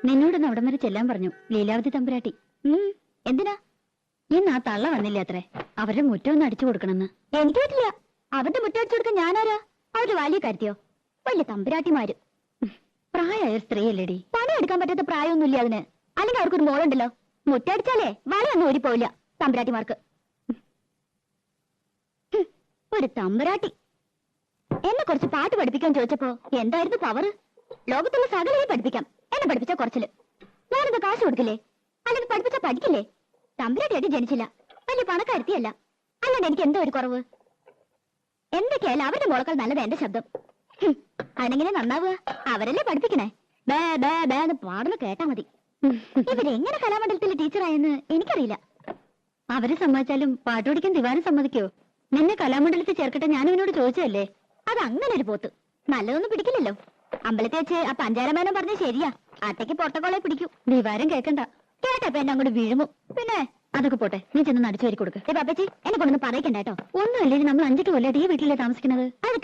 നിന്നോടൊന്ന് അവിടം വരെ ചെല്ലാൻ പറഞ്ഞു ലീലാവതി തമ്പുരാട്ടി. എന്തിനാ? ഇന്ന് ആ തള്ള വന്നില്ലേ അത്രേ, അവരുടെ മുറ്റം ഒന്ന് അടിച്ചു കൊടുക്കണമെന്ന്. എനിക്ക് പറ്റില്ല. അവരുടെ മുറ്റം അടിച്ചു കൊടുക്കാൻ ഞാനാരാ? അവര് വലിയ കാര്യത്തിയോ? വലിയ തമ്പുരാട്ടിമാര്. പ്രായമായ സ്ത്രീയല്ലേടി, പണിയെടുക്കാൻ പറ്റാത്ത പ്രായമൊന്നുമില്ല അതിന്. അല്ലെങ്കിൽ അവർക്കൊരു മോളുണ്ടല്ലോ, മുറ്റടിച്ചാലേ വലയൊന്നും ഓടിപ്പോവില്ല തമ്പുരാട്ടിമാർക്ക്. ഒരു തമ്പുരാട്ടി എന്നെ കുറച്ച് പാട്ട് പഠിപ്പിക്കാൻ ചോദിച്ചപ്പോ എന്തായിരുന്നു പവർ? ലോകത്തുള്ള സകലയെ പഠിപ്പിക്കാം, എന്നെ പഠിപ്പിച്ച കുറച്ചില്. ഞാനെന്താ കാശ് കൊടുക്കില്ലേ? അല്ലെങ്കിൽ പഠിപ്പിച്ച പഠിക്കില്ലേ? തമ്പുരാട്ടിയായിട്ട് ജനിച്ചില്ല, വലിയ പണക്കാരുത്തിയല്ല, അല്ലാണ്ട് എനിക്ക് എന്തോ ഒരു കുറവ്. എന്തൊക്കെയായാലും അവരുടെ മോളക്കാൾ നല്ലത് എന്റെ ശബ്ദം. അതെങ്ങനെ നന്നാവുക? അവരല്ലേ പഠിപ്പിക്കണേ. ബേ ബേ ബേ എന്ന് പാടുന്ന കേട്ടാ മതി. ഇവരെങ്ങനെ കലാമണ്ഡലത്തിലെ ടീച്ചറായെന്ന് എനിക്കറിയില്ല. അവര് സമ്മതിച്ചാലും പാട്ട് പഠിക്കാൻ ദിവാരം സമ്മതിക്കോ? നിന്നെ കലാമണ്ഡലത്തിൽ ചേർക്കട്ടെ ഞാൻ ഇവനോട് ചോദിച്ചതല്ലേ. അത് അങ്ങനെ ഒരു പോത്ത് നല്ലതൊന്നും പിടിക്കില്ലല്ലോ. അമ്പലത്തിൽ വെച്ച് ആ പഞ്ചാരമേനം പറഞ്ഞ ശരിയാ, അട്ടയ്ക്ക് പൊട്ടക്കോളെ പിടിക്കും. ദിവാരം കേക്കണ്ട, കേട്ടപ്പോ എന്നെ അങ്ങോട്ട് വീഴുമോ. പിന്നെ അതൊക്കെ പോട്ടെ, നീ ചെന്ന് അടിച്ചു വരി കൊടുക്ക്. പാപ്പച്ചി എന്നെ കൊണ്ടൊന്ന് പറയിക്കണ്ട കേട്ടോ. ഒന്നുമല്ലേ, നമ്മൾ 5 കൊല്ലമായിട്ട് ഈ വീട്ടിലേ താമസിക്കുന്നത്. അത്